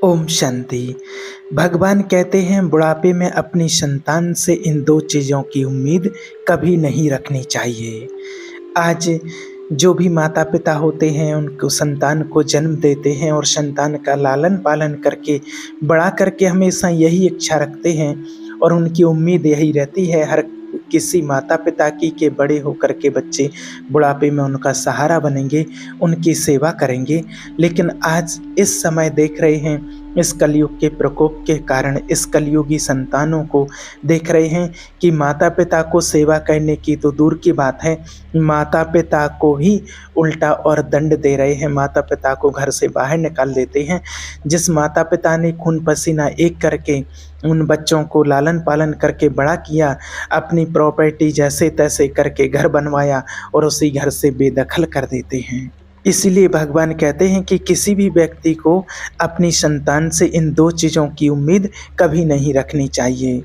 ओम शांति। भगवान कहते हैं बुढ़ापे में अपनी संतान से इन दो चीज़ों की उम्मीद कभी नहीं रखनी चाहिए। आज जो भी माता पिता होते हैं उनको संतान को जन्म देते हैं और संतान का लालन पालन करके बड़ा करके हमेशा यही इच्छा रखते हैं और उनकी उम्मीद यही रहती है हर किसी माता पिता की के बड़े होकर के बच्चे बुढ़ापे में उनका सहारा बनेंगे, उनकी सेवा करेंगे। लेकिन आज इस समय देख रहे हैं इस कलयुग के प्रकोप के कारण इस कलयुगी संतानों को देख रहे हैं कि माता पिता को सेवा करने की तो दूर की बात है, माता पिता को ही उल्टा और दंड दे रहे हैं, माता पिता को घर से बाहर निकाल देते हैं। जिस माता पिता ने खून पसीना एक करके उन बच्चों को लालन पालन करके बड़ा किया, अपनी प्रॉपर्टी जैसे तैसे करके घर बनवाया और उसी घर से बेदखल कर देते हैं। इसीलिए भगवान कहते हैं कि किसी भी व्यक्ति को अपनी संतान से इन दो चीज़ों की उम्मीद कभी नहीं रखनी चाहिए।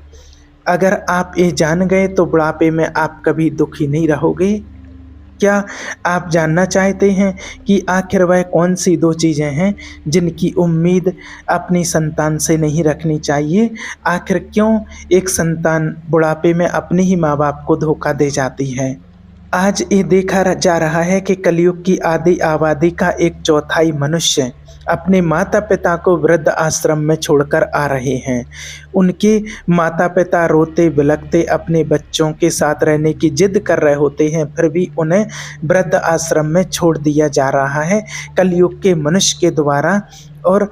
अगर आप ये जान गए तो बुढ़ापे में आप कभी दुखी नहीं रहोगे। क्या आप जानना चाहते हैं कि आखिर वह कौन सी दो चीज़ें हैं जिनकी उम्मीद अपनी संतान से नहीं रखनी चाहिए? आखिर क्यों एक संतान बुढ़ापे में अपने ही माँ बाप को धोखा दे जाती है? आज ये देखा जा रहा है कि कलयुग की आधी आबादी का एक चौथाई मनुष्य अपने माता पिता को वृद्ध आश्रम में छोड़कर आ रहे हैं। उनके माता पिता रोते बिलखते अपने बच्चों के साथ रहने की जिद कर रहे होते हैं, फिर भी उन्हें वृद्ध आश्रम में छोड़ दिया जा रहा है कलयुग के मनुष्य के द्वारा। और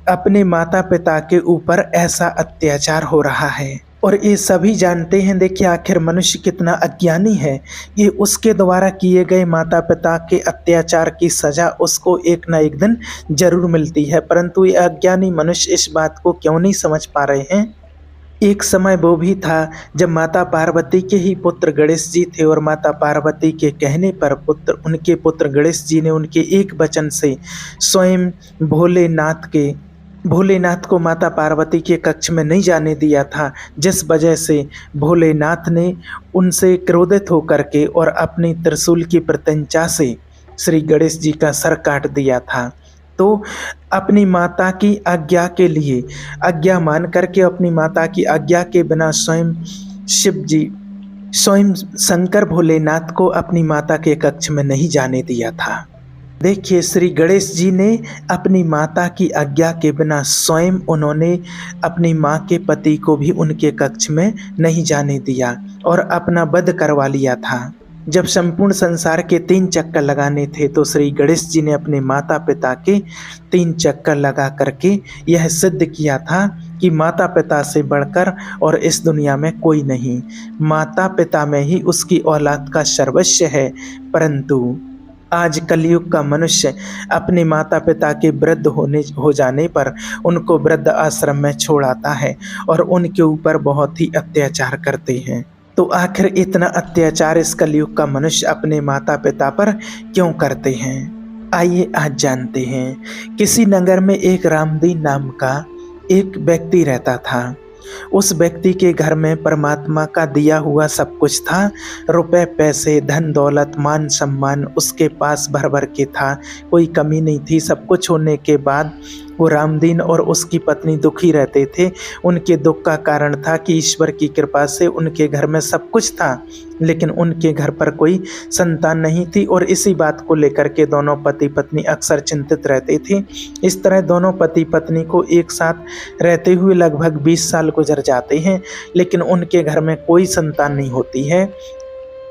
अपने माता पिता के ऊपर ऐसा अत्याचार हो रहा है और ये सभी जानते हैं। देखिए आखिर मनुष्य कितना अज्ञानी है, ये उसके द्वारा किए गए माता पिता के अत्याचार की सज़ा उसको एक न एक दिन जरूर मिलती है, परंतु ये अज्ञानी मनुष्य इस बात को क्यों नहीं समझ पा रहे हैं। एक समय वो भी था जब माता पार्वती के ही पुत्र गणेश जी थे और माता पार्वती के कहने पर उनके पुत्र गणेश जी ने उनके एक वचन से स्वयं भोलेनाथ को माता पार्वती के कक्ष में नहीं जाने दिया था, जिस वजह से भोलेनाथ ने उनसे क्रोधित होकर के और अपनी त्रिशूल की प्रत्यंचा से श्री गणेश जी का सर काट दिया था। तो अपनी माता की आज्ञा के लिए आज्ञा मान करके अपनी माता की आज्ञा के बिना स्वयं शंकर भोलेनाथ को अपनी माता के कक्ष में नहीं जाने दिया था। देखिए श्री गणेश जी ने अपनी माता की आज्ञा के बिना स्वयं उन्होंने अपनी माँ के पति को भी उनके कक्ष में नहीं जाने दिया और अपना वध करवा लिया था। जब संपूर्ण संसार के 3 चक्कर लगाने थे तो श्री गणेश जी ने अपने माता पिता के 3 चक्कर लगा करके यह सिद्ध किया था कि माता पिता से बढ़कर और इस दुनिया में कोई नहीं, माता पिता में ही उसकी औलाद का सर्वस्व है। परंतु आज कलयुग का मनुष्य अपने माता पिता के वृद्ध हो जाने पर उनको वृद्ध आश्रम में छोड़ आता है और उनके ऊपर बहुत ही अत्याचार करते हैं। तो आखिर इतना अत्याचार इस कलयुग का मनुष्य अपने माता पिता पर क्यों करते हैं? आइए आज जानते हैं। किसी नगर में एक रामदीन नाम का एक व्यक्ति रहता था। उस व्यक्ति के घर में परमात्मा का दिया हुआ सब कुछ था, रुपए पैसे धन दौलत मान सम्मान उसके पास भर भर के था, कोई कमी नहीं थी। सब कुछ होने के बाद वो रामदीन और उसकी पत्नी दुखी रहते थे। उनके दुख का कारण था कि ईश्वर की कृपा से उनके घर में सब कुछ था लेकिन उनके घर पर कोई संतान नहीं थी और इसी बात को लेकर के दोनों पति पत्नी अक्सर चिंतित रहते थे। इस तरह दोनों पति पत्नी को एक साथ रहते हुए लगभग 20 साल गुजर जाते हैं लेकिन उनके घर में कोई संतान नहीं होती है।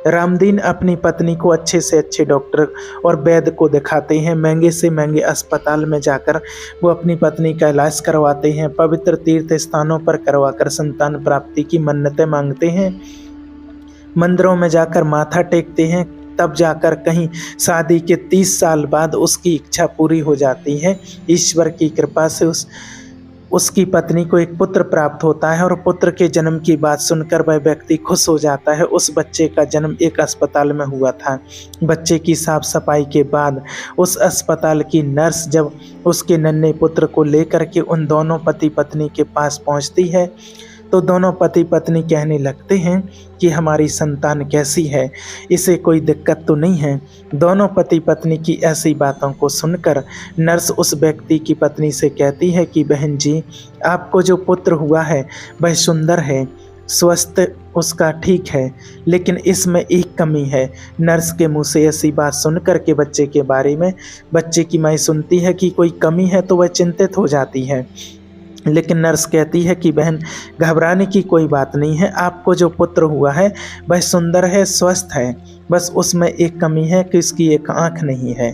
रामदीन अपनी पत्नी को अच्छे से अच्छे डॉक्टर और वैद्य को दिखाते हैं, महंगे से महंगे अस्पताल में जाकर वो अपनी पत्नी का इलाज करवाते हैं, पवित्र तीर्थ स्थानों पर करवाकर संतान प्राप्ति की मन्नतें मांगते हैं, मंदिरों में जाकर माथा टेकते हैं, तब जाकर कहीं शादी के 30 साल बाद उसकी इच्छा पूरी हो जाती है। ईश्वर की कृपा से उसकी पत्नी को एक पुत्र प्राप्त होता है और पुत्र के जन्म की बात सुनकर वह व्यक्ति खुश हो जाता है। उस बच्चे का जन्म एक अस्पताल में हुआ था। बच्चे की साफ सफाई के बाद उस अस्पताल की नर्स जब उसके नन्हे पुत्र को लेकर के उन दोनों पति पत्नी के पास पहुंचती है तो दोनों पति पत्नी कहने लगते हैं कि हमारी संतान कैसी है, इसे कोई दिक्कत तो नहीं है। दोनों पति पत्नी की ऐसी बातों को सुनकर नर्स उस व्यक्ति की पत्नी से कहती है कि बहन जी, आपको जो पुत्र हुआ है वह सुंदर है, स्वस्थ उसका ठीक है, लेकिन इसमें एक कमी है। नर्स के मुंह से ऐसी बात सुनकर के बच्चे के बारे में बच्चे की माँ सुनती है कि कोई कमी है तो वह चिंतित हो जाती है। लेकिन नर्स कहती है कि बहन, घबराने की कोई बात नहीं है, आपको जो पुत्र हुआ है वह सुंदर है, स्वस्थ है, बस उसमें एक कमी है कि उसकी एक आँख नहीं है।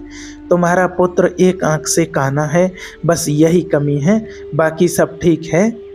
तुम्हारा पुत्र एक आँख से काना है, बस यही कमी है, बाकी सब ठीक है।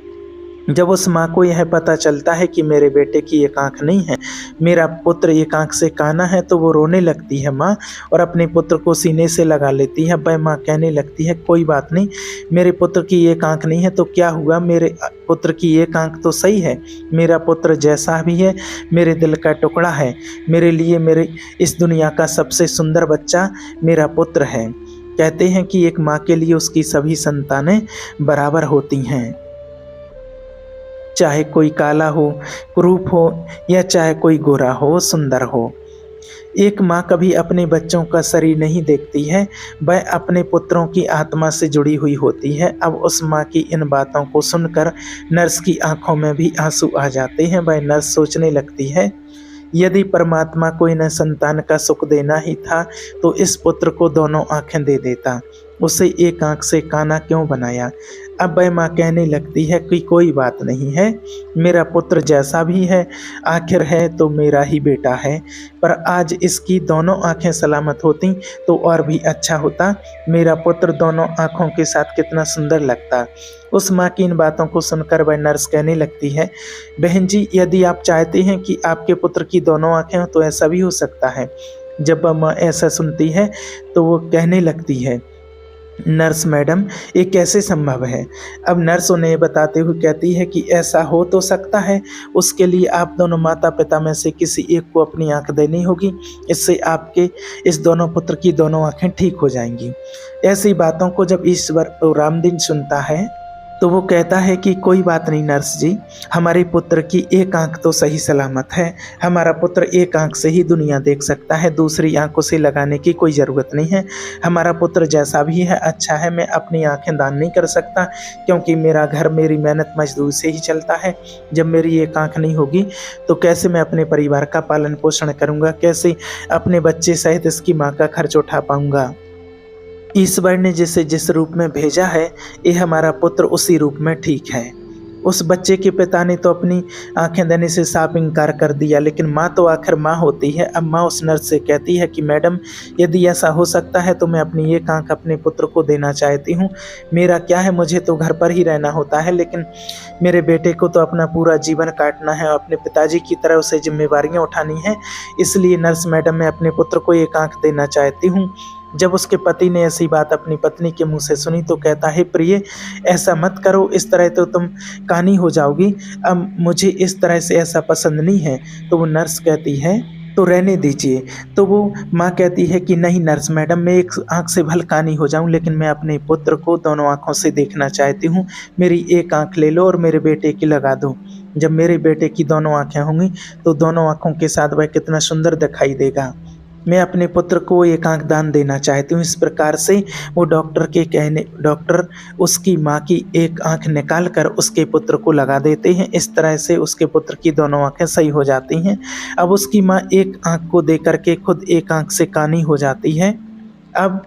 जब उस माँ को यह पता चलता है कि मेरे बेटे की एक आँख नहीं है, मेरा पुत्र एक आँख से काना है, तो वो रोने लगती है माँ और अपने पुत्र को सीने से लगा लेती है। वह माँ कहने लगती है कोई बात नहीं, मेरे पुत्र की एक आँख नहीं है तो क्या हुआ, मेरे पुत्र की एक आँख तो सही है। मेरा पुत्र जैसा भी है मेरे दिल का टुकड़ा है, मेरे लिए मेरे इस दुनिया का सबसे सुंदर बच्चा मेरा पुत्र है। कहते हैं कि एक माँ के लिए उसकी सभी संतानें बराबर होती हैं, चाहे कोई काला हो, कुरूप हो, या चाहे कोई गोरा हो, सुंदर हो। एक माँ कभी अपने बच्चों का शरीर नहीं देखती है, वह अपने पुत्रों की आत्मा से जुड़ी हुई होती है। अब उस माँ की इन बातों को सुनकर नर्स की आंखों में भी आंसू आ जाते हैं। वह नर्स सोचने लगती है, यदि परमात्मा को इन्हें संतान का सुख देना ही था तो इस पुत्र को दोनों आंखें दे देता, उसे एक आंख से काना क्यों बनाया। अब वह माँ कहने लगती है कि कोई बात नहीं है, मेरा पुत्र जैसा भी है आखिर है तो मेरा ही बेटा है, पर आज इसकी दोनों आंखें सलामत होती तो और भी अच्छा होता। मेरा पुत्र दोनों आंखों के साथ कितना सुंदर लगता। उस माँ की इन बातों को सुनकर वह नर्स कहने लगती है, बहन जी, यदि आप चाहते हैं कि आपके पुत्र की दोनों आंखें हो तो ऐसा भी हो सकता है। जब वह माँ ऐसा सुनती है तो वो कहने लगती है, नर्स मैडम, ये कैसे संभव है। अब नर्स उन्हें बताते हुए कहती है कि ऐसा हो तो सकता है, उसके लिए आप दोनों माता पिता में से किसी एक को अपनी आंख देनी होगी, इससे आपके इस दोनों पुत्र की दोनों आंखें ठीक हो जाएंगी। ऐसी बातों को जब ईश्वर रामदीन सुनता है तो वो कहता है कि कोई बात नहीं नर्स जी, हमारे पुत्र की एक आंख तो सही सलामत है, हमारा पुत्र एक आंख से ही दुनिया देख सकता है, दूसरी आंख उसे लगाने की कोई ज़रूरत नहीं है। हमारा पुत्र जैसा भी है अच्छा है, मैं अपनी आंखें दान नहीं कर सकता क्योंकि मेरा घर मेरी मेहनत मजदूरी से ही चलता है। जब मेरी एक आंख नहीं होगी तो कैसे मैं अपने परिवार का पालन पोषण करूँगा, कैसे अपने बच्चे सहित इसकी माँ का खर्च उठा पाऊँगा। ईश्वर ने जिसे जिस रूप में भेजा है, ये हमारा पुत्र उसी रूप में ठीक है। उस बच्चे के पिता ने तो अपनी आंखें देने से साफ इनकार कर दिया, लेकिन माँ तो आखिर माँ होती है। अब माँ उस नर्स से कहती है कि मैडम, यदि ऐसा हो सकता है तो मैं अपनी एक आंख अपने पुत्र को देना चाहती हूँ। मेरा क्या है, मुझे तो घर पर ही रहना होता है, लेकिन मेरे बेटे को तो अपना पूरा जीवन काटना है, अपने पिताजी की तरह उसे जिम्मेवारियाँ उठानी है। इसलिए नर्स मैडम, मैं अपने पुत्र को एक आंख देना चाहती हूँ। जब उसके पति ने ऐसी बात अपनी पत्नी के मुंह से सुनी तो कहता है, प्रिय, ऐसा मत करो, इस तरह तो तुम कानी हो जाओगी। अब मुझे इस तरह से ऐसा पसंद नहीं है। तो वो नर्स कहती है तो रहने दीजिए। तो वो माँ कहती है कि नहीं नर्स मैडम, मैं एक आंख से भले कानी हो जाऊं, लेकिन मैं अपने पुत्र को दोनों आंखों से देखना चाहती हूँ। मेरी एक आंख ले लो और मेरे बेटे की लगा दो। जब मेरे बेटे की दोनों आंखें होंगी तो दोनों आंखों के साथ वह कितना सुंदर दिखाई देगा। मैं अपने पुत्र को एक आंख दान देना चाहती हूँ। इस प्रकार से वो डॉक्टर उसकी माँ की एक आंख निकाल कर उसके पुत्र को लगा देते हैं। इस तरह से उसके पुत्र की दोनों आंखें सही हो जाती हैं। अब उसकी माँ एक आंख को दे करके खुद एक आंख से कानी हो जाती है। अब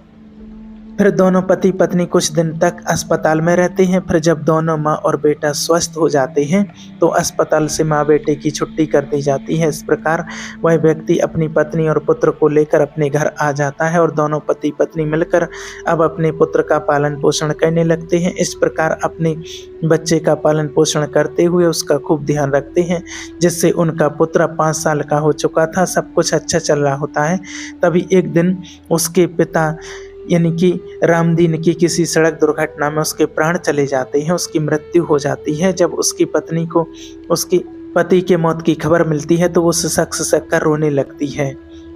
फिर दोनों पति पत्नी कुछ दिन तक अस्पताल में रहते हैं। फिर जब दोनों माँ और बेटा स्वस्थ हो जाते हैं तो अस्पताल से माँ बेटे की छुट्टी कर दी जाती है। इस प्रकार वह व्यक्ति अपनी पत्नी और पुत्र को लेकर अपने घर आ जाता है और दोनों पति पत्नी मिलकर अब अपने पुत्र का पालन पोषण करने लगते हैं। इस प्रकार अपने बच्चे का पालन पोषण करते हुए उसका खूब ध्यान रखते हैं, जिससे उनका पुत्र 5 साल का हो चुका था। सब कुछ अच्छा चल रहा होता है। तभी एक दिन उसके पिता यानी कि रामदीन की किसी सड़क दुर्घटना में उसके प्राण चले जाते हैं, उसकी मृत्यु हो जाती है। जब उसकी पत्नी को उसके पति के मौत की खबर मिलती है तो वो सक कर रोने लगती है।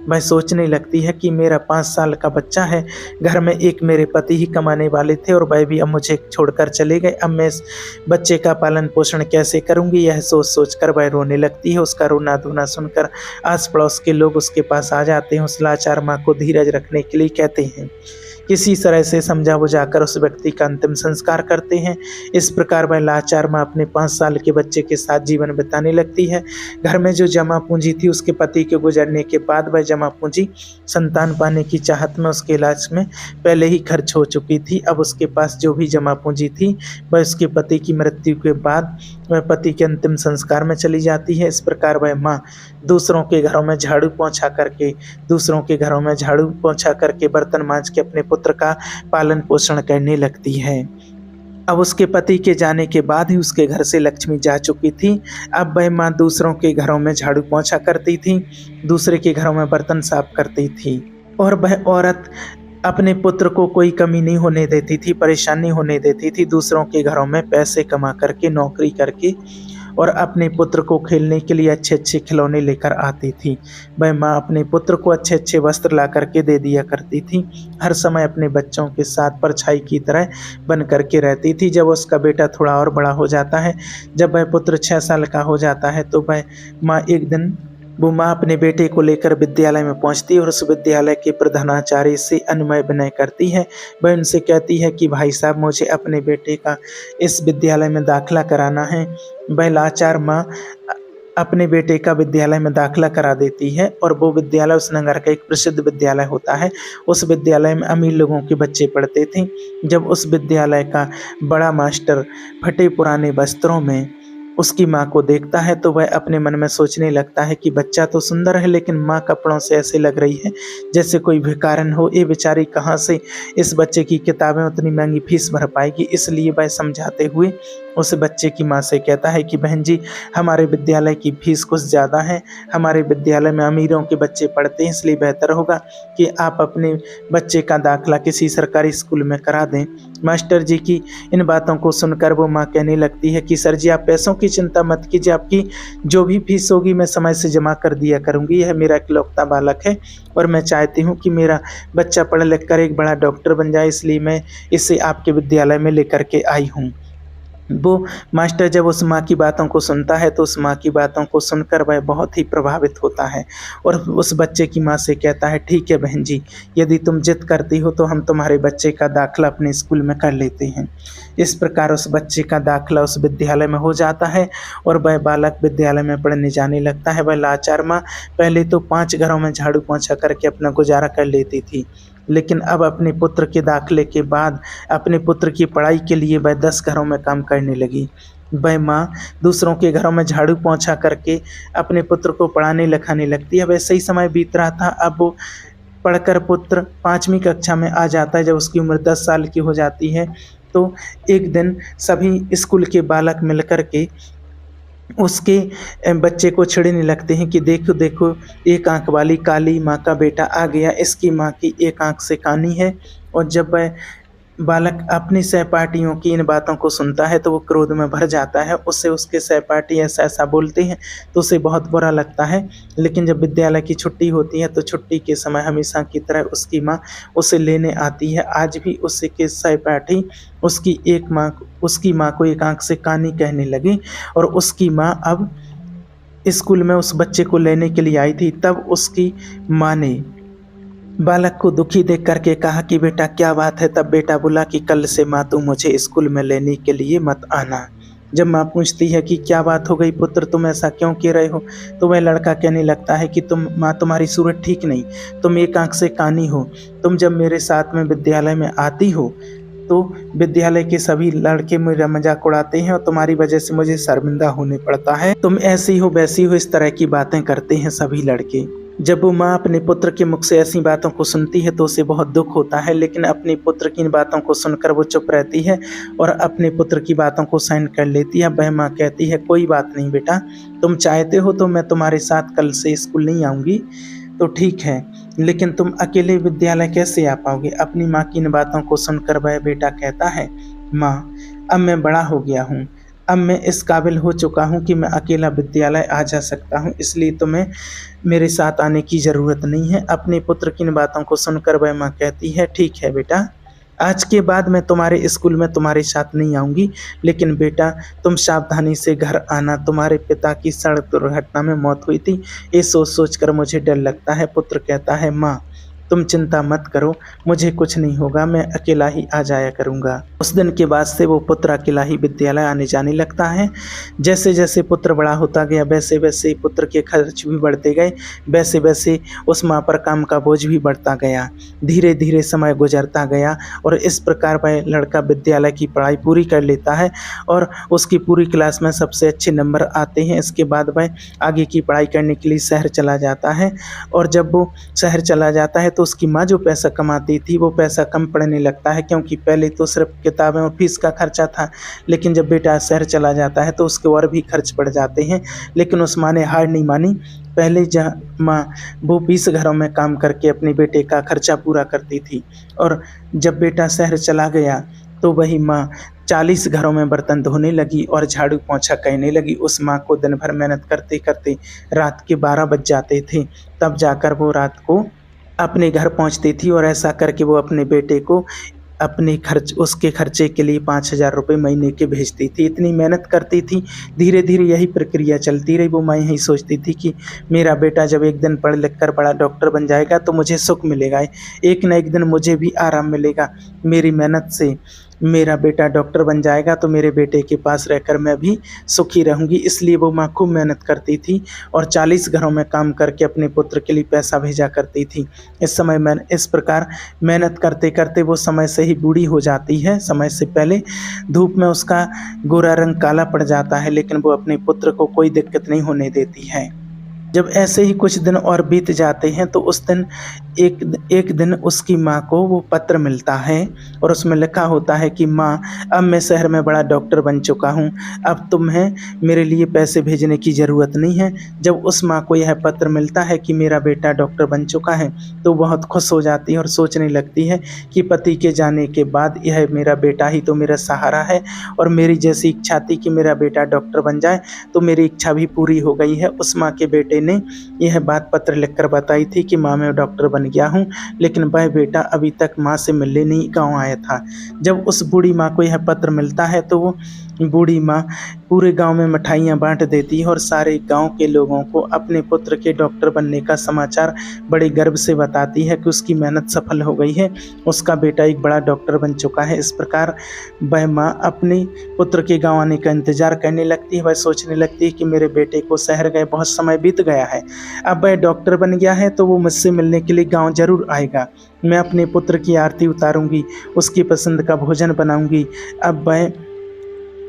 वह सोचने लगती है कि मेरा 5 साल का बच्चा है, घर में एक मेरे पति ही कमाने वाले थे और वह भी अब मुझे छोड़कर चले गए। अब मैं इस बच्चे का पालन-पोषण कैसे करूँगी? यह सोच-सोच कर वह रोने लगती है। उसका रोना-धोना सुनकर आस-पड़ोस के लोग उसके पास आ जाते हैं। उस लाचार माँ को धीरज रखने के लिए कहते हैं। किसी तरह से समझा-बुझाकर उस व्यक्ति का अंतिम संस्कार करते हैं। इस प्रकार वह लाचार माँ अपने 5 साल के बच्चे के साथ जीवन बिताने लगती है। घर में जो जमा पूँजी थी उसके पति के गुजरने के बाद वह जमा पूँजी संतान पाने की चाहत में उसके इलाज में पहले ही खर्च हो चुकी थी। अब उसके पास जो भी जमा पूँजी थी वह उसके पति की मृत्यु के बाद वह पति के अंतिम संस्कार में चली जाती है। इस प्रकार वह माँ दूसरों के घरों में झाड़ू पोंछा करके बर्तन मांज के अपने पुत्र का पालन पोषण करने लगती है। अब उसके पति के जाने के बाद ही उसके घर से लक्ष्मी जा चुकी थी। अब वह माँ दूसरों के घरों में झाड़ू पोंछा करती थी, दूसरे के घरों में बर्तन साफ करती थी और वह औरत अपने पुत्र को कोई कमी नहीं होने देती थी, परेशानी होने देती थी। दूसरों के घरों में पैसे कमा करके, नौकरी करके और अपने पुत्र को खेलने के लिए अच्छे-अच्छे खिलौने लेकर आती थी। वह माँ अपने पुत्र को अच्छे-अच्छे वस्त्र ला करके दे दिया करती थी। हर समय अपने बच्चों के साथ परछाई की तरह बन करके रहती थी। जब उसका बेटा थोड़ा और बड़ा हो जाता है, जब वह पुत्र 6 साल का हो जाता है, तो वो माँ अपने बेटे को लेकर विद्यालय में पहुंचती है और उस विद्यालय के प्रधानाचार्य से अनुनय विनय करती है। वह उनसे कहती है कि भाई साहब, मुझे अपने बेटे का इस विद्यालय में दाखिला कराना है। वह लाचार माँ अपने बेटे का विद्यालय में दाखिला करा देती है और वो विद्यालय उस नगर का एक प्रसिद्ध विद्यालय होता है। उस विद्यालय में अमीर लोगों के बच्चे पढ़ते थे। जब उस विद्यालय का बड़ा मास्टर फटे पुराने वस्त्रों में उसकी माँ को देखता है तो वह अपने मन में सोचने लगता है कि बच्चा तो सुंदर है, लेकिन माँ कपड़ों से ऐसे लग रही है जैसे कोई भिखारन हो। ये बेचारी कहाँ से इस बच्चे की किताबें उतनी महंगी फीस भर पाएगी। इसलिए वह समझाते हुए उस बच्चे की माँ से कहता है कि बहन जी, हमारे विद्यालय की फीस कुछ ज़्यादा है, हमारे विद्यालय में अमीरों के बच्चे पढ़ते हैं, इसलिए बेहतर होगा कि आप अपने बच्चे का दाखिला किसी सरकारी स्कूल में करा दें। मास्टर जी की इन बातों को सुनकर वो माँ कहने लगती है कि सर जी, आप पैसों की चिंता मत कीजिए, आपकी जो भी फीस होगी मैं समय से जमा कर दिया करूँगी। यह मेरा इकलौता बालक है और मैं चाहती हूँ कि मेरा बच्चा पढ़ लिख कर एक बड़ा डॉक्टर बन जाए, इसलिए मैं इसे आपके विद्यालय में लेकर के आई हूँ। वो मास्टर जब उस माँ की बातों को सुनता है तो उस माँ की बातों को सुनकर वह बहुत ही प्रभावित होता है और उस बच्चे की माँ से कहता है, ठीक है बहन जी, यदि तुम जिद करती हो तो हम तुम्हारे बच्चे का दाखिला अपने स्कूल में कर लेते हैं। इस प्रकार उस बच्चे का दाखिला उस विद्यालय में हो जाता है और वह बालक विद्यालय में पढ़ने जाने लगता है। वह लाचार माँ पहले तो 5 घरों में झाड़ू पोंछा करके अपना गुजारा कर लेती थी, लेकिन अब अपने पुत्र के दाखिले के बाद अपने पुत्र की पढ़ाई के लिए वह 10 घरों में काम करने लगी। वह माँ दूसरों के घरों में झाड़ू पोंछा करके अपने पुत्र को पढ़ाने लिखाने लगती है। वैसे ही समय बीत रहा था। अब वो पढ़कर पुत्र 5वीं कक्षा में आ जाता है। जब उसकी उम्र 10 साल की हो जाती है तो एक दिन सभी स्कूल के बालक मिलकर के उसके बच्चे को छेड़ने लगते हैं कि देखो देखो, एक आंख वाली काली माँ का बेटा आ गया, इसकी माँ की एक आंख से कानी है। और जब वह बालक अपनी सहपाठियों की इन बातों को सुनता है तो वो क्रोध में भर जाता है। उससे उसके सहपाठी ऐसा ऐसा बोलते हैं तो उसे बहुत बुरा लगता है। लेकिन जब विद्यालय की छुट्टी होती है तो छुट्टी के समय हमेशा की तरह उसकी माँ उसे लेने आती है। आज भी उसके सहपाठी उसकी माँ को एक आंख से कानी कहने लगी और उसकी माँ अब स्कूल में उस बच्चे को लेने के लिए आई थी। तब उसकी माँ ने बालक को दुखी देख करके कहा कि बेटा क्या बात है। तब बेटा बोला कि कल से माँ तुम मुझे स्कूल में लेने के लिए मत आना। जब माँ पूछती है कि क्या बात हो गई पुत्र, तुम ऐसा क्यों कह रहे हो, तो वह लड़का कहने लगता है कि माँ तुम्हारी सूरत ठीक नहीं, तुम एक आंख से कानी हो। तुम जब मेरे साथ में विद्यालय में आती हो तो विद्यालय के सभी लड़के मेरा मजाक उड़ाते हैं और तुम्हारी वजह से मुझे शर्मिंदा होने पड़ता है। तुम ऐसी हो वैसी हो, इस तरह की बातें करते हैं सभी लड़के। जब वो माँ अपने पुत्र के मुख से ऐसी बातों को सुनती है तो उसे बहुत दुख होता है, लेकिन अपने पुत्र की इन बातों को सुनकर वो चुप रहती है और अपने पुत्र की बातों को सहन कर लेती है। वह माँ कहती है, कोई बात नहीं बेटा, तुम चाहते हो तो मैं तुम्हारे साथ कल से स्कूल नहीं आऊँगी तो ठीक है, लेकिन तुम अकेले विद्यालय कैसे आ पाओगे। अपनी माँ की इन बातों को सुनकर वह बेटा कहता है, माँ अब मैं बड़ा हो गया हूँ, अब मैं इस काबिल हो चुका हूँ कि मैं अकेला विद्यालय आ जा सकता हूँ, इसलिए तुम्हें मेरे साथ आने की ज़रूरत नहीं है। अपने पुत्र की इन बातों को सुनकर वह माँ कहती है, ठीक है बेटा, आज के बाद मैं तुम्हारे स्कूल में तुम्हारे साथ नहीं आऊँगी, लेकिन बेटा तुम सावधानी से घर आना। तुम्हारे पिता की सड़क दुर्घटना में मौत हुई थी, ये सोच-सोच कर मुझे डर लगता है। पुत्र कहता है, माँ तुम चिंता मत करो, मुझे कुछ नहीं होगा, मैं अकेला ही आ जाया करूँगा। उस दिन के बाद से वो पुत्र अकेला ही विद्यालय आने-जाने लगता है। जैसे-जैसे पुत्र बड़ा होता गया, वैसे-वैसे पुत्र के खर्च भी बढ़ते गए, वैसे-वैसे उस माँ पर काम का बोझ भी बढ़ता गया। धीरे-धीरे समय गुजरता गया और इस प्रकार वह लड़का विद्यालय की पढ़ाई पूरी कर लेता है और उसकी पूरी क्लास में सबसे अच्छे नंबर आते हैं। इसके बाद वह आगे की पढ़ाई करने के लिए शहर चला जाता है और जब वो शहर चला जाता है तो उसकी माँ जो पैसा कमाती थी वो पैसा कम पड़ने लगता है, क्योंकि पहले तो सिर्फ किताबें और फीस का खर्चा था, लेकिन जब बेटा शहर चला जाता है तो उसके और भी खर्च बढ़ जाते हैं। लेकिन उस माँ ने हार नहीं मानी। पहले जहाँ माँ वो 20 घरों में काम करके अपने बेटे का खर्चा पूरा करती थी और जब बेटा शहर चला गया तो वही माँ 40 घरों में बर्तन धोने लगी और झाड़ू पोंछा करने लगी। उस माँ को दिन भर मेहनत करते करते रात के 12 बज जाते थे, तब जाकर वो रात को अपने घर पहुंचती थी और ऐसा करके वो अपने बेटे को उसके खर्चे के लिए 5,000 रुपये महीने के भेजती थी। इतनी मेहनत करती थी, धीरे-धीरे यही प्रक्रिया चलती रही। वो माँ यही सोचती थी कि मेरा बेटा जब एक दिन पढ़ लिख कर बड़ा डॉक्टर बन जाएगा तो मुझे सुख मिलेगा, एक न एक दिन मुझे भी आराम मिलेगा। मेरी मेहनत से मेरा बेटा डॉक्टर बन जाएगा तो मेरे बेटे के पास रहकर मैं भी सुखी रहूँगी। इसलिए वो माँ खूब मेहनत करती थी और 40 घरों में काम करके अपने पुत्र के लिए पैसा भेजा करती थी। इस प्रकार मेहनत करते-करते वो समय से ही बूढ़ी हो जाती है। समय से पहले धूप में उसका गोरा रंग काला पड़ जाता है, लेकिन वो अपने पुत्र को कोई दिक्कत नहीं होने देती है। जब ऐसे ही कुछ दिन और बीत जाते हैं तो उस दिन एक दिन उसकी माँ को वो पत्र मिलता है और उसमें लिखा होता है कि माँ, अब मैं शहर में बड़ा डॉक्टर बन चुका हूँ, अब तुम्हें मेरे लिए पैसे भेजने की ज़रूरत नहीं है। जब उस माँ को यह पत्र मिलता है कि मेरा बेटा डॉक्टर बन चुका है तो बहुत खुश हो जाती है और सोचने लगती है कि पति के जाने के बाद यह मेरा बेटा ही तो मेरा सहारा है और मेरी जैसी इच्छा थी कि मेरा बेटा डॉक्टर बन जाए तो मेरी इच्छा भी पूरी हो गई है। उस माँ के बेटे ने यह बात पत्र लिखकर बताई थी कि माँ मैं डॉक्टर बन गया हूँ, लेकिन वह बेटा अभी तक माँ से मिलने नहीं गाँव आया था। जब उस बूढ़ी माँ को यह पत्र मिलता है तो वो बूढ़ी माँ पूरे गांव में मिठाइयाँ बांट देती है और सारे गांव के लोगों को अपने पुत्र के डॉक्टर बनने का समाचार बड़े गर्व से बताती है कि उसकी मेहनत सफल हो गई है, उसका बेटा एक बड़ा डॉक्टर बन चुका है। इस प्रकार वह माँ अपने पुत्र के गांव आने का इंतजार करने लगती है। वह सोचने लगती है कि मेरे बेटे को शहर गए बहुत समय बीत गया है, अब वह डॉक्टर बन गया है तो वो मुझसे मिलने के लिए गाँव जरूर आएगा। मैं अपने पुत्र की आरती उतारूँगी, उसकी पसंद का भोजन बनाऊँगी। अब वह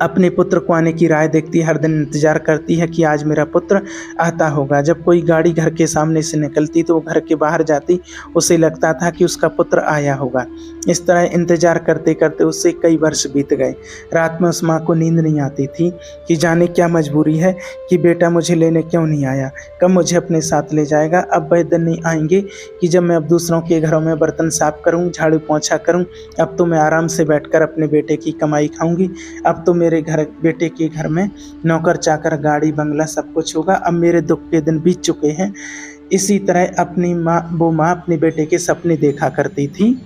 अपने पुत्र को आने की राह देखती है, हर दिन इंतज़ार करती है कि आज मेरा पुत्र आता होगा। जब कोई गाड़ी घर के सामने से निकलती तो वो घर के बाहर जाती, उसे लगता था कि उसका पुत्र आया होगा। इस तरह इंतज़ार करते करते उससे कई वर्ष बीत गए। रात में उस माँ को नींद नहीं आती थी कि जाने क्या मजबूरी है कि बेटा मुझे लेने क्यों नहीं आया, कब मुझे अपने साथ ले जाएगा। अब वह दिन नहीं आएंगे कि जब मैं अब दूसरों के घरों में बर्तन साफ करूँ, झाड़ू पोंछा करूँ। अब तो मैं आराम से बैठकर अपने बेटे की कमाई खाऊंगी। अब तो मेरे बेटे के घर में नौकर चाकर, गाड़ी बंगला सब कुछ होगा। अब मेरे दुख के दिन बीत चुके हैं। इसी तरह वो माँ अपने बेटे के सपने देखा करती थी।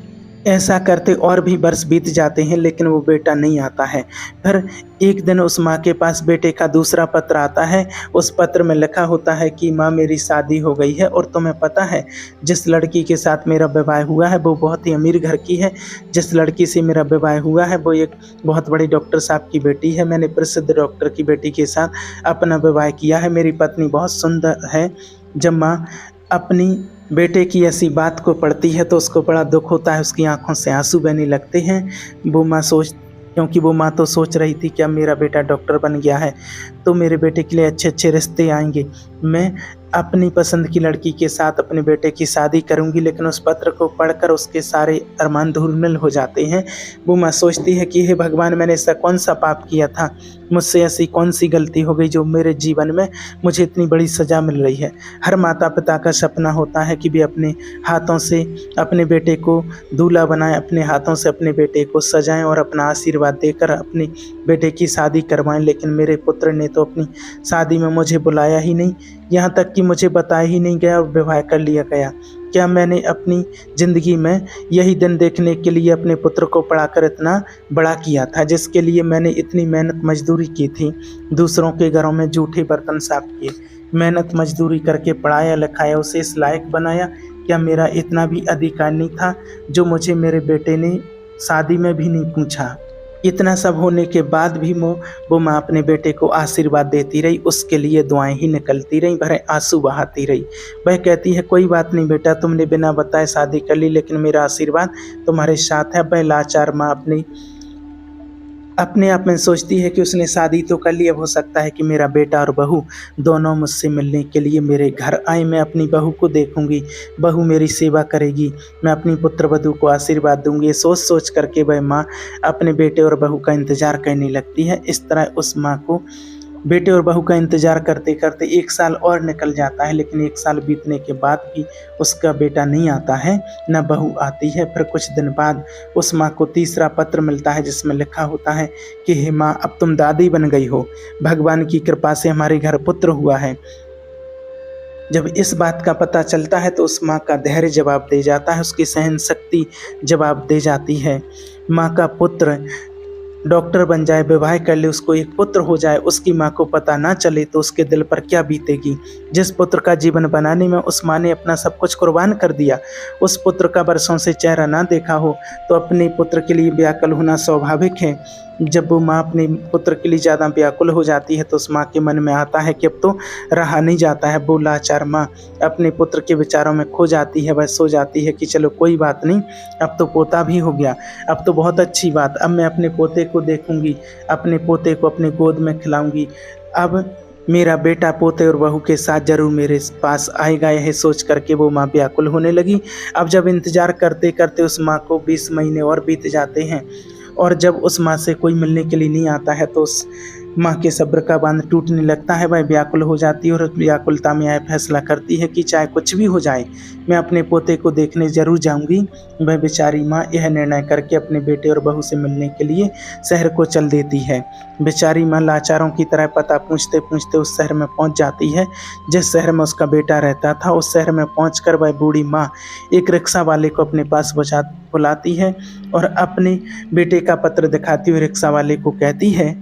ऐसा करते और भी वर्ष बीत जाते हैं, लेकिन वो बेटा नहीं आता है। फिर एक दिन उस माँ के पास बेटे का दूसरा पत्र आता है। उस पत्र में लिखा होता है कि माँ मेरी शादी हो गई है और तुम्हें पता है जिस लड़की के साथ मेरा विवाह हुआ है वो बहुत ही अमीर घर की है। जिस लड़की से मेरा विवाह हुआ है वो एक बहुत बड़ी डॉक्टर साहब की बेटी है। मैंने प्रसिद्ध डॉक्टर की बेटी के साथ अपना विवाह किया है। मेरी पत्नी बहुत सुंदर है। जब माँ अपनी बेटे की ऐसी बात को पढ़ती है तो उसको बड़ा दुख होता है, उसकी आंखों से आंसू बहने लगते हैं। क्योंकि वो माँ तो सोच रही थी कि अब मेरा बेटा डॉक्टर बन गया है तो मेरे बेटे के लिए अच्छे अच्छे रिश्ते आएंगे। मैं अपनी पसंद की लड़की के साथ अपने बेटे की शादी करूँगी, लेकिन उस पत्र को पढ़कर उसके सारे अरमान धूमिल हो जाते हैं। वो माँ सोचती है कि हे भगवान, मैंने ऐसा कौन सा पाप किया था, मुझसे ऐसी कौन सी गलती हो गई जो मेरे जीवन में मुझे इतनी बड़ी सज़ा मिल रही है। हर माता पिता का सपना होता है कि वे अपने हाथों से अपने बेटे को दूल्हा बनाएं, अपने हाथों से अपने बेटे को सजाएं और अपना आशीर्वाद देकर अपने बेटे की शादी करवाएं, लेकिन मेरे पुत्र ने तो अपनी शादी में मुझे बुलाया ही नहीं, यहाँ तक कि मुझे बताया ही नहीं गया और विवाह कर लिया गया। क्या मैंने अपनी ज़िंदगी में यही दिन देखने के लिए अपने पुत्र को पढ़ाकर इतना बड़ा किया था, जिसके लिए मैंने इतनी मेहनत मजदूरी की थी, दूसरों के घरों में जूठे बर्तन साफ किए, मेहनत मजदूरी करके पढ़ाया लिखाया, उसे इस लायक बनाया। क्या मेरा इतना भी अधिकार नहीं था जो मुझे मेरे बेटे ने शादी में भी नहीं पूछा? इतना सब होने के बाद भी वो माँ अपने बेटे को आशीर्वाद देती रही, उसके लिए दुआएं ही निकलती रहीं, भरे आंसू बहाती रही। वह कहती है, कोई बात नहीं बेटा, तुमने बिना बताए शादी कर ली, लेकिन मेरा आशीर्वाद तुम्हारे साथ है। वह लाचार माँ अपने आप में सोचती है कि उसने शादी तो कर ली, अब हो सकता है कि मेरा बेटा और बहू दोनों मुझसे मिलने के लिए मेरे घर आए। मैं अपनी बहू को देखूंगी, बहू मेरी सेवा करेगी, मैं अपनी पुत्र वधू को आशीर्वाद दूंगी। ये सोच सोच करके वह माँ अपने बेटे और बहू का इंतजार करने लगती है। इस तरह उस माँ को बेटे और बहू का इंतजार करते करते 1 साल और निकल जाता है, लेकिन 1 साल बीतने के बाद भी उसका बेटा नहीं आता है, न बहू आती है। फिर कुछ दिन बाद उस माँ को तीसरा पत्र मिलता है, जिसमें लिखा होता है कि हे माँ, अब तुम दादी बन गई हो, भगवान की कृपा से हमारे घर पुत्र हुआ है। जब इस बात का पता चलता है तो उस माँ का धैर्य जवाब दे जाता है, उसकी सहन शक्ति जवाब दे जाती है। माँ का पुत्र डॉक्टर बन जाए, विवाह कर ले, उसको एक पुत्र हो जाए, उसकी माँ को पता ना चले तो उसके दिल पर क्या बीतेगी। जिस पुत्र का जीवन बनाने में उस माँ ने अपना सब कुछ कुर्बान कर दिया, उस पुत्र का बरसों से चेहरा ना देखा हो तो अपने पुत्र के लिए व्याकुल होना स्वाभाविक है। जब वो माँ अपने पुत्र के लिए ज़्यादा व्याकुल हो जाती है तो उस माँ के मन में आता है कि अब तो रहा नहीं जाता है। वो लाचार माँ अपने पुत्र के विचारों में खो जाती है। वह सो जाती है कि चलो कोई बात नहीं, अब तो पोता भी हो गया, अब तो बहुत अच्छी बात, अब मैं अपने पोते को देखूंगी, अपने पोते को अपने गोद में खिलाऊंगी, अब मेरा बेटा पोते और बहू के साथ जरूर मेरे पास आएगा। यह सोच करके वो माँ व्याकुल होने लगी। अब जब इंतजार करते करते उस माँ को 20 महीने और बीत जाते हैं और जब उस माँ से कोई मिलने के लिए नहीं आता है तो उस माँ के सब्र का बांध टूटने लगता है। वह व्याकुल हो जाती है और व्याकुलता में यह फैसला करती है कि चाहे कुछ भी हो जाए मैं अपने पोते को देखने ज़रूर जाऊंगी। वह बेचारी माँ यह निर्णय करके अपने बेटे और बहू से मिलने के लिए शहर को चल देती है। बेचारी माँ लाचारों की तरह पता पूछते पूछते उस शहर में पहुँच जाती है जिस शहर में उसका बेटा रहता था। उस शहर में पहुँचकर वह बूढ़ी माँ एक रिक्शा वाले को अपने पास बुलाती है और अपने बेटे का पत्र दिखाती हुई रिक्शा वाले को कहती है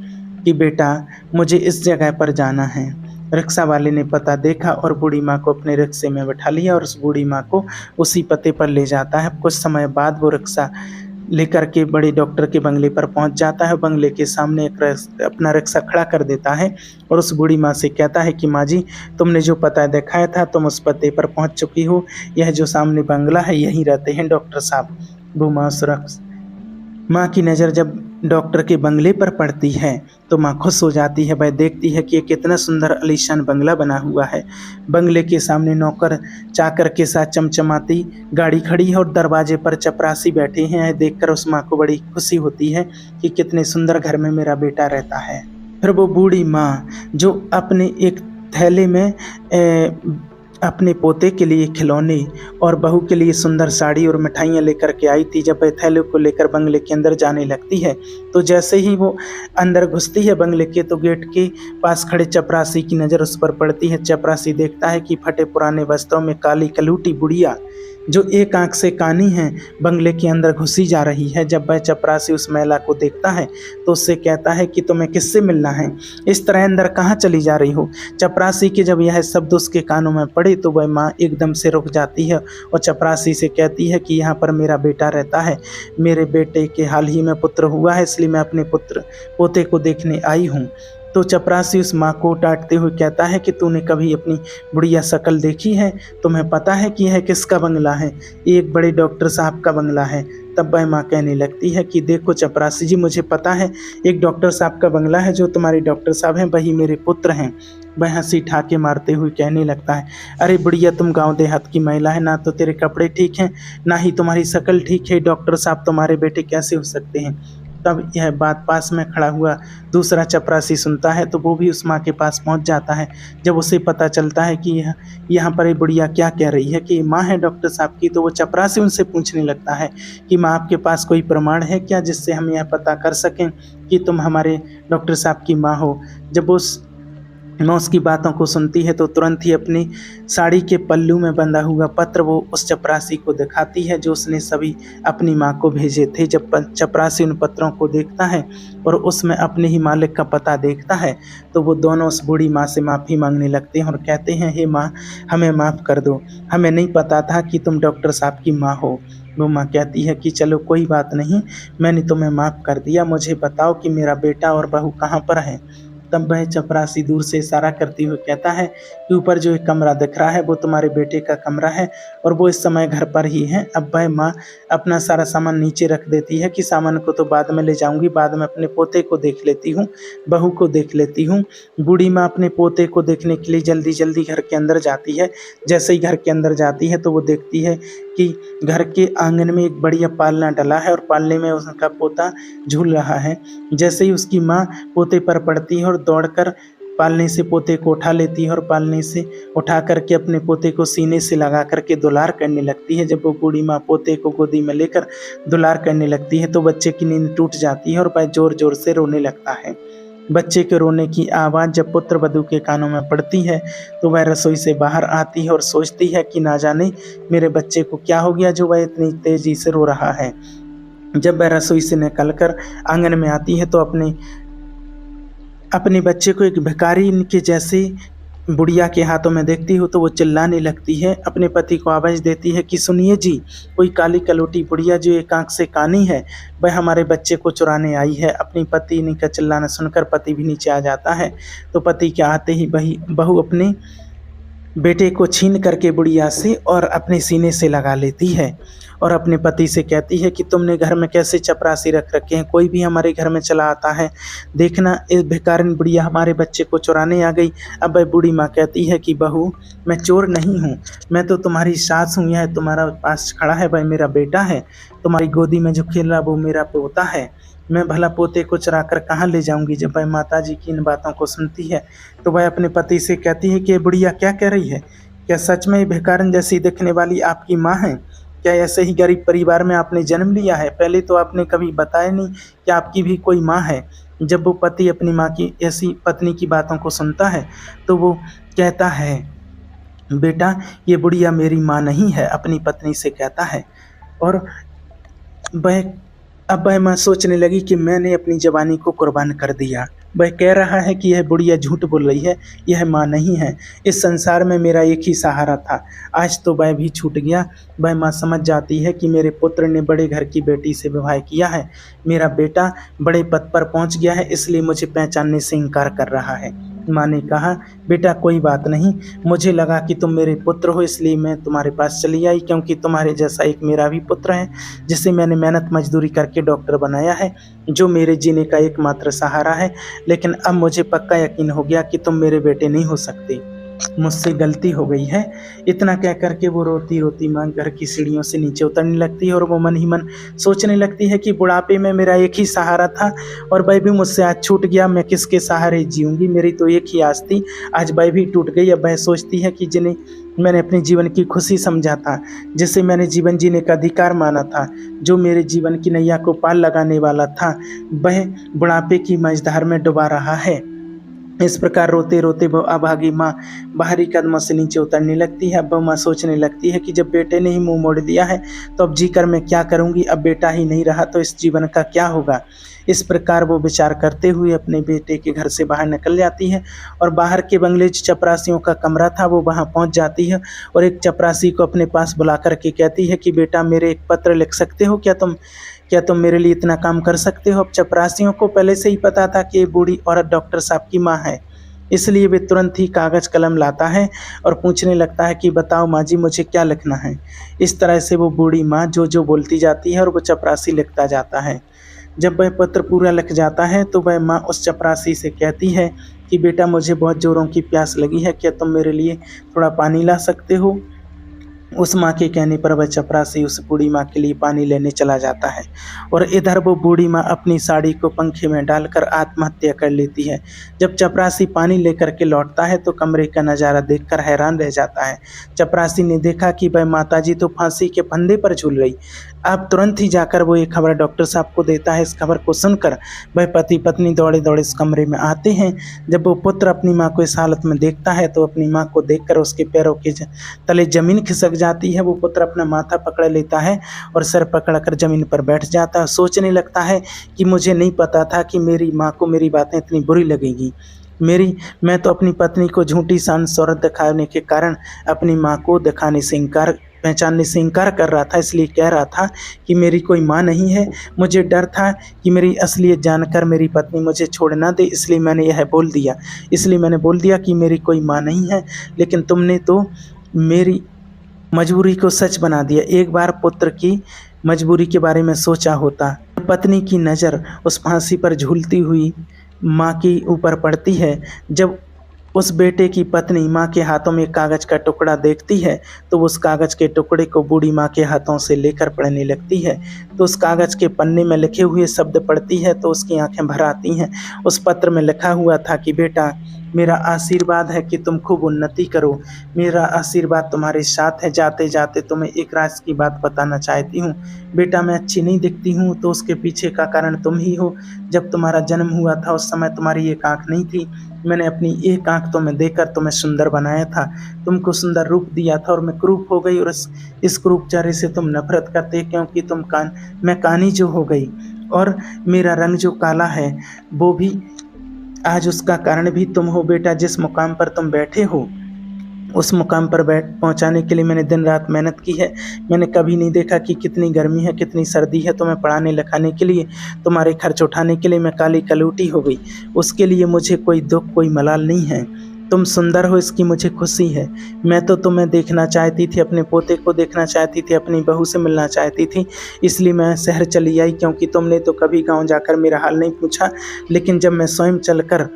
कि बेटा, मुझे इस जगह पर जाना है। रिक्शा वाले ने पता देखा और बूढ़ी माँ को अपने रिक्शे में बैठा लिया और उस बूढ़ी माँ को उसी पते पर ले जाता है। कुछ समय बाद वो रिक्शा लेकर के बड़े डॉक्टर के बंगले पर पहुंच जाता है। बंगले के सामने अपना रिक्शा खड़ा कर देता है और उस बूढ़ी माँ से कहता है कि माँ जी, तुमने जो पता दिखाया था तुम उस पते पर पहुंच चुकी हो। यह जो सामने बंगला है यहीं रहते हैं डॉक्टर साहब। वो माँ की नज़र जब डॉक्टर के बंगले पर पड़ती है तो माँ खुश हो जाती है। वह देखती है कि ये कितना सुंदर आलीशान बंगला बना हुआ है। बंगले के सामने नौकर चाकर के साथ चमचमाती गाड़ी खड़ी है और दरवाजे पर चपरासी बैठे हैं। यह देखकर उस माँ को बड़ी खुशी होती है कि कितने सुंदर घर में मेरा बेटा रहता है। फिर वो बूढ़ी माँ जो अपने एक थैले में अपने पोते के लिए खिलौने और बहू के लिए सुंदर साड़ी और मिठाइयाँ लेकर के आई थी, जब वह थैले को लेकर बंगले के अंदर जाने लगती है तो जैसे ही वो अंदर घुसती है बंगले के तो गेट के पास खड़े चपरासी की नज़र उस पर पड़ती है। चपरासी देखता है कि फटे पुराने वस्त्रों में काली कलूटी बुढ़िया जो एक आंख से कानी है बंगले के अंदर घुसी जा रही है। जब वह चपरासी उस महिला को देखता है तो उससे कहता है कि तुम्हें किससे मिलना है, इस तरह अंदर कहाँ चली जा रही हो। चपरासी के जब यह शब्द उसके कानों में पड़े तो वह माँ एकदम से रुक जाती है और चपरासी से कहती है कि यहाँ पर मेरा बेटा रहता है, मेरे बेटे के हाल ही में पुत्र हुआ है, इसलिए मैं अपने पोते को देखने आई हूँ। तो चपरासी उस माँ को डांटते हुए कहता है कि तूने कभी अपनी बुढ़िया शक्ल देखी है? तुम्हें पता है कि यह किसका बंगला है? ये एक बड़े डॉक्टर साहब का बंगला है। तब वह माँ कहने लगती है कि देखो चपरासी जी, मुझे पता है एक डॉक्टर साहब का बंगला है, जो तुम्हारे डॉक्टर साहब हैं वही मेरे पुत्र हैं। वह हंसी ठाके मारते हुए कहने लगता है, अरे बुढ़िया, तुम गांव देहात की महिला है, ना तो तेरे कपड़े ठीक हैं, ना ही तुम्हारी शक्ल ठीक है, डॉक्टर साहब तुम्हारे बेटे कैसे हो सकते हैं? तब यह बात पास में खड़ा हुआ दूसरा चपरासी सुनता है, तो वो भी उस माँ के पास पहुंच जाता है। जब उसे पता चलता है कि यह यहाँ पर ये बुढ़िया क्या कह रही है कि माँ है डॉक्टर साहब की, तो वो चपरासी उनसे पूछने लगता है कि माँ, आपके पास कोई प्रमाण है क्या जिससे हम यह पता कर सकें कि तुम हमारे डॉक्टर साहब की माँ हो? जब उस नौस की बातों को सुनती है तो तुरंत ही अपनी साड़ी के पल्लू में बंधा हुआ पत्र वो उस चपरासी को दिखाती है, जो उसने सभी अपनी माँ को भेजे थे। जब चपरासी उन पत्रों को देखता है और उसमें अपने ही मालिक का पता देखता है, तो वो दोनों उस बूढ़ी माँ से माफ़ी मांगने लगते हैं और कहते हैं, हे माँ, हमें माफ़ कर दो, हमें नहीं पता था कि तुम डॉक्टर साहब की माँ हो। वो माँ कहती है कि चलो कोई बात नहीं, मैंने तुम्हें माफ़ कर दिया, मुझे बताओ कि मेरा बेटा और बहू कहाँ पर है? तब वह चपरासी दूर से इशारा करते हुए कहता है कि ऊपर जो एक कमरा दिख रहा है वो तुम्हारे बेटे का कमरा है और वो इस समय घर पर ही है। अब वह माँ अपना सारा सामान नीचे रख देती है कि सामान को तो बाद में ले जाऊंगी, बाद में अपने पोते को देख लेती हूँ, बहू को देख लेती हूँ। बूढ़ी माँ अपने पोते को देखने के लिए जल्दी जल्दी घर के अंदर जाती है। जैसे ही घर के अंदर जाती है तो वो देखती है कि घर के आंगन में एक बढ़िया पालना डला है और पालने में उसका पोता झूल रहा है। जैसे ही उसकी माँ पोते पर पड़ती है और दौड़कर पालने से पोते को उठा लेती है और पालने से उठा करके अपने पोते को सीने से लगा करके दुलार करने लगती है। जब वो बूढ़ी माँ पोते को गोदी में लेकर दुलार करने लगती है तो बच्चे की नींद टूट जाती है और वह जोर जोर से रोने लगता है। बच्चे के रोने की आवाज़ जब पुत्र वधू के कानों में पड़ती है तो वह रसोई से बाहर आती है और सोचती है कि ना जाने मेरे बच्चे को क्या हो गया जो वह इतनी तेज़ी से रो रहा है। जब वह रसोई से निकलकर आंगन में आती है तो अपने बच्चे को एक भिखारी के जैसे बुढ़िया के हाथों में देखती हो तो वो चिल्लाने लगती है। अपने पति को आवाज़ देती है कि सुनिए जी, कोई काली कलोटी बुढ़िया जो एक आंख से कानी है वह हमारे बच्चे को चुराने आई है। अपनी पत्नी का चिल्लाना सुनकर पति भी नीचे आ जाता है। तो पति के आते ही बहू अपने बेटे को छीन करके बुढ़िया से और अपने सीने से लगा लेती है और अपने पति से कहती है कि तुमने घर में कैसे चपरासी रख रखे हैं, कोई भी हमारे घर में चला आता है, देखना इस भिखारिन बुढ़िया हमारे बच्चे को चुराने आ गई। अब वह बूढ़ी माँ कहती है कि बहू, मैं चोर नहीं हूँ, मैं तो तुम्हारी सास हूँ, यह तुम्हारा पास खड़ा है वह मेरा बेटा है, तुम्हारी गोदी में जो खेल रहा वो मेरा पोता है, मैं भला पोते को चुरा कर कहाँ ले जाऊंगी। जब वह माता जी की इन बातों को सुनती है तो वह अपने पति से कहती है कि बुढ़िया क्या कह रही है, क्या सच में भिखारन जैसी दिखने वाली आपकी माँ है? क्या ऐसे ही गरीब परिवार में आपने जन्म लिया है? पहले तो आपने कभी बताया नहीं कि आपकी भी कोई माँ है। जब वो पति अपनी माँ की ऐसी पत्नी की बातों को सुनता है तो वो कहता है, बेटा ये बुढ़िया मेरी माँ नहीं है, अपनी पत्नी से कहता है। और वह अब वह माँ सोचने लगी कि मैंने अपनी जवानी को कुर्बान कर दिया। वह कह रहा है कि यह बुढ़िया झूठ बोल रही है, यह माँ नहीं है, इस संसार में मेरा एक ही सहारा था, आज तो वह भी छूट गया। वह माँ समझ जाती है कि मेरे पुत्र ने बड़े घर की बेटी से विवाह किया है, मेरा बेटा बड़े पद पर पहुँच गया है, इसलिए मुझे पहचानने से इनकार कर रहा है। माँ ने कहा, बेटा कोई बात नहीं, मुझे लगा कि तुम मेरे पुत्र हो इसलिए मैं तुम्हारे पास चली आई, क्योंकि तुम्हारे जैसा एक मेरा भी पुत्र है जिसे मैंने मेहनत मजदूरी करके डॉक्टर बनाया है, जो मेरे जीने का एकमात्र सहारा है। लेकिन अब मुझे पक्का यकीन हो गया कि तुम मेरे बेटे नहीं हो सकते, मुझसे गलती हो गई है। इतना कह करके वो रोती रोती माँ घर की सीढ़ियों से नीचे उतरने लगती है और वो मन ही मन सोचने लगती है कि बुढ़ापे में मेरा एक ही सहारा था और वह भी मुझसे आज छूट गया, मैं किसके सहारे जीऊँगी, मेरी तो एक ही आस थी, आज वह भी टूट गई। अब वह सोचती है कि जिन्हें मैंने अपने जीवन की खुशी समझा था, जिसे मैंने जीवन जीने का अधिकार माना था, जो मेरे जीवन की नैया को पार लगाने वाला था, वह बुढ़ापे की मझधार में डुबा रहा है। इस प्रकार रोते रोते वो अभागी माँ बाहरी कदमों से नीचे उतरने लगती है। अब माँ सोचने लगती है कि जब बेटे ने ही मुंह मोड़ दिया है तो अब जीकर मैं क्या करूँगी, अब बेटा ही नहीं रहा तो इस जीवन का क्या होगा। इस प्रकार वो विचार करते हुए अपने बेटे के घर से बाहर निकल जाती है और बाहर के बंगले चपरासियों का कमरा था वो वहाँ पहुँच जाती है और एक चपरासी को अपने पास बुला कर के कहती है कि बेटा मेरे एक पत्र लिख सकते हो क्या तुम, क्या तुम मेरे लिए इतना काम कर सकते हो? अब चपरासियों को पहले से ही पता था कि ये बूढ़ी औरत डॉक्टर साहब की माँ है, इसलिए वे तुरंत ही कागज़ कलम लाता है और पूछने लगता है कि बताओ माँ जी, मुझे क्या लिखना है। इस तरह से वो बूढ़ी माँ जो जो बोलती जाती है और वो चपरासी लिखता जाता है। जब वह पत्र पूरा लिख जाता है तो वह माँ उस चपरासी से कहती है कि बेटा, मुझे बहुत ज़ोरों की प्यास लगी है, क्या तुम मेरे लिए थोड़ा पानी ला सकते हो? उस माँ के कहने पर वह चपरासी उस बूढ़ी माँ के लिए पानी लेने चला जाता है और इधर वो बूढ़ी माँ अपनी साड़ी को पंखे में डालकर आत्महत्या कर लेती है। जब चपरासी पानी लेकर के लौटता है तो कमरे का नज़ारा देखकर हैरान रह जाता है। चपरासी ने देखा कि वह माताजी तो फांसी के फंदे पर झूल रही। अब तुरंत ही जाकर वो ये खबर डॉक्टर साहब को देता है। इस खबर को सुनकर वह पति पत्नी दौड़े दौड़े इस कमरे में आते हैं। जब वो पुत्र अपनी माँ को इस हालत में देखता है तो अपनी माँ को देखकर उसके पैरों के तले ज़मीन खिसक जाती है। वो पुत्र अपना माथा पकड़ लेता है और सर पकड़कर ज़मीन पर बैठ जाता है। सोचने लगता है कि मुझे नहीं पता था कि मेरी माँ को मेरी बातें इतनी बुरी लगेंगी। मैं तो अपनी पत्नी को झूठी शान शौहरत दिखाने के कारण अपनी माँ को पहचानने से इनकार कर रहा था, इसलिए कह रहा था कि मेरी कोई माँ नहीं है। मुझे डर था कि मेरी असलियत जानकर मेरी पत्नी मुझे छोड़ ना दे, इसलिए मैंने बोल दिया कि मेरी कोई माँ नहीं है। लेकिन तुमने तो मेरी मजबूरी को सच बना दिया। एक बार पुत्र की मजबूरी के बारे में सोचा होता। पत्नी की नज़र उस फांसी पर झूलती हुई माँ के ऊपर पड़ती है। जब उस बेटे की पत्नी माँ के हाथों में कागज़ का टुकड़ा देखती है तो उस कागज़ के टुकड़े को बूढ़ी माँ के हाथों से लेकर पढ़ने लगती है। तो उस कागज़ के पन्ने में लिखे हुए शब्द पढ़ती है तो उसकी आंखें भर आती हैं। उस पत्र में लिखा हुआ था कि बेटा, मेरा आशीर्वाद है कि तुम खूब उन्नति करो। मेरा आशीर्वाद तुम्हारे साथ है। जाते जाते तुम्हें एक राज की बात बताना चाहती हूँ। बेटा, मैं अच्छी नहीं दिखती हूँ तो उसके पीछे का कारण तुम ही हो। जब तुम्हारा जन्म हुआ था उस समय तुम्हारी एक आँख नहीं थी। मैंने अपनी एक आँख तुम्हें देकर तुम्हें सुंदर बनाया था, तुमको सुंदर रूप दिया था और मैं क्रूप हो गई और इस क्रूप चेहरे से तुम नफरत करते क्योंकि मैं कानी जो हो गई और मेरा रंग जो काला है वो भी आज उसका कारण भी तुम हो। बेटा, जिस मुकाम पर तुम बैठे हो उस मुकाम पर पहुंचाने के लिए मैंने दिन रात मेहनत की है। मैंने कभी नहीं देखा कि कितनी गर्मी है, कितनी सर्दी है। तुम्हें पढ़ाने लिखाने के लिए, तुम्हारे खर्च उठाने के लिए मैं काली कलूटी हो गई। उसके लिए मुझे कोई दुख, कोई मलाल नहीं है। तुम सुंदर हो इसकी मुझे खुशी है। मैं तो तुम्हें देखना चाहती थी, अपने पोते को देखना चाहती थी, अपनी बहू से मिलना चाहती थी, इसलिए मैं शहर चली आई क्योंकि तुमने तो कभी गांव जाकर मेरा हाल नहीं पूछा। लेकिन जब मैं स्वयं चलकर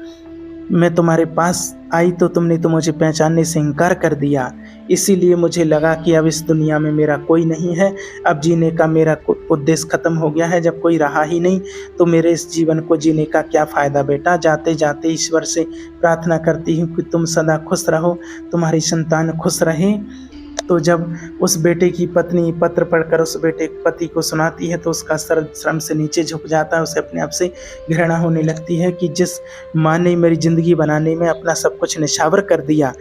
मैं तुम्हारे पास आई तो तुमने तो मुझे पहचानने से इनकार कर दिया। इसीलिए मुझे लगा कि अब इस दुनिया में मेरा कोई नहीं है। अब जीने का मेरा उद्देश्य ख़त्म हो गया है। जब कोई रहा ही नहीं तो मेरे इस जीवन को जीने का क्या फ़ायदा। बेटा, जाते जाते ईश्वर से प्रार्थना करती हूँ कि तुम सदा खुश रहो, तुम्हारी संतान खुश रहे। तो जब उस बेटे की पत्नी पत्र पढ़कर उस बेटे पति को सुनाती है तो उसका सर शर्म से नीचे झुक जाता है। उसे अपने आप से घृणा होने लगती है कि जिस माँ ने मेरी ज़िंदगी बनाने में अपना सब कुछ निछावर कर दिया,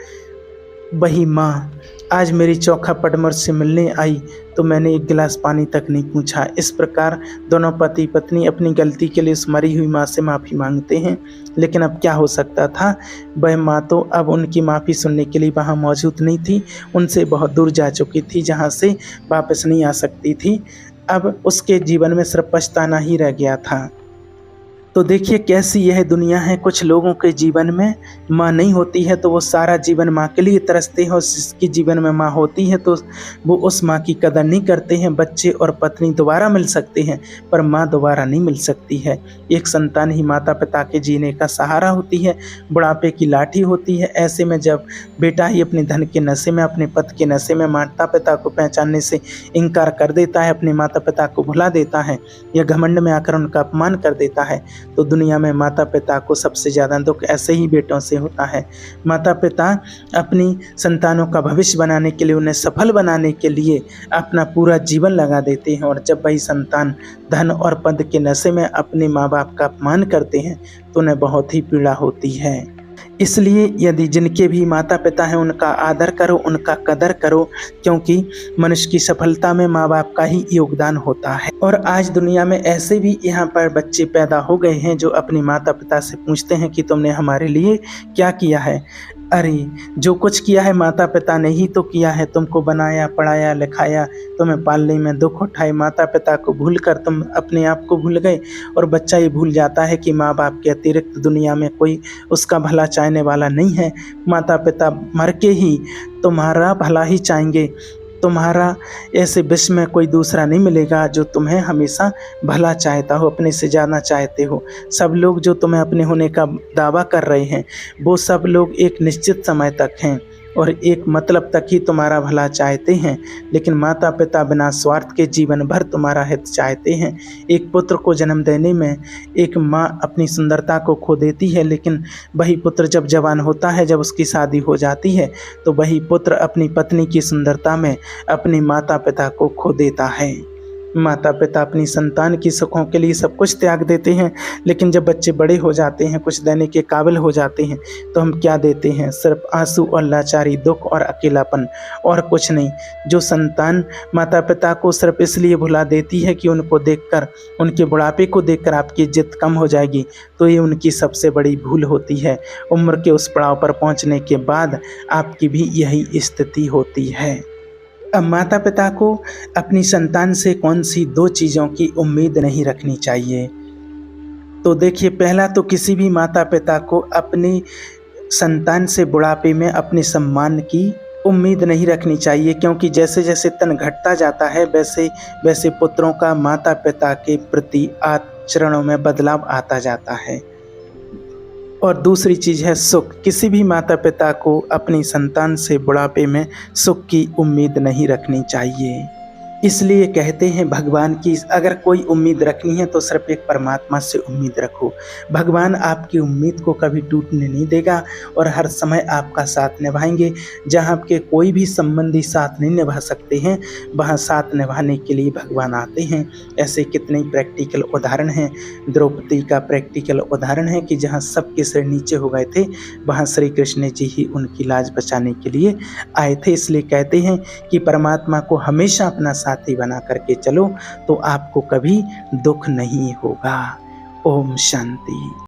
वही माँ आज मेरी चौखापट मुझसे मिलने आई तो मैंने एक गिलास पानी तक नहीं पूछा। इस प्रकार दोनों पति पत्नी अपनी गलती के लिए उस मरी हुई माँ से माफ़ी मांगते हैं। लेकिन अब क्या हो सकता था, वह माँ तो अब उनकी माफ़ी सुनने के लिए वहाँ मौजूद नहीं थी, उनसे बहुत दूर जा चुकी थी जहाँ से वापस नहीं आ सकती थी। अब उसके जीवन में सिर्फ पछताना ही रह गया था। तो देखिए कैसी यह दुनिया है। कुछ लोगों के जीवन में माँ नहीं होती है तो वो सारा जीवन माँ के लिए तरसते हैं, और जिसके जीवन में माँ होती है तो वो उस माँ की कदर नहीं करते हैं। बच्चे और पत्नी दोबारा मिल सकते हैं पर माँ दोबारा नहीं मिल सकती है। एक संतान ही माता पिता के जीने का सहारा होती है, बुढ़ापे की लाठी होती है। ऐसे में जब बेटा ही अपने धन के नशे में, अपने पद के नशे में माता पिता को पहचानने से इनकार कर देता है, अपने माता पिता को भुला देता है या घमंड में आकर उनका अपमान कर देता है, तो दुनिया में माता पिता को सबसे ज़्यादा दुख ऐसे ही बेटों से होता है। माता पिता अपनी संतानों का भविष्य बनाने के लिए, उन्हें सफल बनाने के लिए अपना पूरा जीवन लगा देते हैं, और जब वही संतान धन और पद के नशे में अपने माँ बाप का अपमान करते हैं तो उन्हें बहुत ही पीड़ा होती है। इसलिए यदि जिनके भी माता पिता हैं उनका आदर करो, उनका कदर करो, क्योंकि मनुष्य की सफलता में माँ बाप का ही योगदान होता है। और आज दुनिया में ऐसे भी यहाँ पर बच्चे पैदा हो गए हैं जो अपने माता पिता से पूछते हैं कि तुमने हमारे लिए क्या किया है। अरे, जो कुछ किया है माता पिता ने ही तो किया है, तुमको बनाया पढ़ाया लिखाया, तुम्हें पालने में दुख उठाए, माता पिता को भूल कर तुम अपने आप को भूल गए। और बच्चा ये भूल जाता है कि माँ बाप के अतिरिक्त दुनिया में कोई उसका भला चाहने वाला नहीं है। माता पिता मर के ही तुम्हारा भला ही चाहेंगे। तुम्हारा ऐसे विश्व में कोई दूसरा नहीं मिलेगा जो तुम्हें हमेशा भला चाहता हो, अपने से ज़्यादा चाहते हो। सब लोग जो तुम्हें अपने होने का दावा कर रहे हैं वो सब लोग एक निश्चित समय तक हैं और एक मतलब तक ही तुम्हारा भला चाहते हैं। लेकिन माता पिता बिना स्वार्थ के जीवन भर तुम्हारा हित चाहते हैं। एक पुत्र को जन्म देने में एक माँ अपनी सुंदरता को खो देती है, लेकिन वही पुत्र जब जवान होता है, जब उसकी शादी हो जाती है, तो वही पुत्र अपनी पत्नी की सुंदरता में अपने माता पिता को खो देता है। माता पिता अपनी संतान की सुखों के लिए सब कुछ त्याग देते हैं, लेकिन जब बच्चे बड़े हो जाते हैं, कुछ देने के काबिल हो जाते हैं, तो हम क्या देते हैं? सिर्फ आंसू और लाचारी, दुख और अकेलापन, और कुछ नहीं। जो संतान माता पिता को सिर्फ इसलिए भुला देती है कि उनको देखकर, उनके बुढ़ापे को देखकर आपकी इज्जत कम हो जाएगी, तो ये उनकी सबसे बड़ी भूल होती है। उम्र के उस पड़ाव पर पहुँचने के बाद आपकी भी यही स्थिति होती है। अब माता पिता को अपनी संतान से कौन सी 2 चीज़ों की उम्मीद नहीं रखनी चाहिए? तो देखिए, पहला तो किसी भी माता पिता को अपनी संतान से बुढ़ापे में अपने सम्मान की उम्मीद नहीं रखनी चाहिए, क्योंकि जैसे जैसे तन घटता जाता है वैसे वैसे पुत्रों का माता पिता के प्रति आचरणों में बदलाव आता जाता है। और दूसरी चीज़ है सुख। किसी भी माता पिता को अपनी संतान से बुढ़ापे में सुख की उम्मीद नहीं रखनी चाहिए। इसलिए कहते हैं भगवान की अगर कोई उम्मीद रखनी है तो सिर्फ एक परमात्मा से उम्मीद रखो। भगवान आपकी उम्मीद को कभी टूटने नहीं देगा और हर समय आपका साथ निभाएंगे। जहाँ आपके कोई भी संबंधी साथ नहीं निभा सकते हैं, वहाँ साथ निभाने के लिए भगवान आते हैं। ऐसे कितने प्रैक्टिकल उदाहरण हैं। द्रौपदी का प्रैक्टिकल उदाहरण है कि जहाँ सबके सिर नीचे हो गए थे, वहाँ श्री कृष्ण जी ही उनकी लाज बचाने के लिए आए थे। इसलिए कहते हैं कि परमात्मा को हमेशा अपना साथी बना करके चलो, तो आपको कभी दुख नहीं होगा। ओम शांति।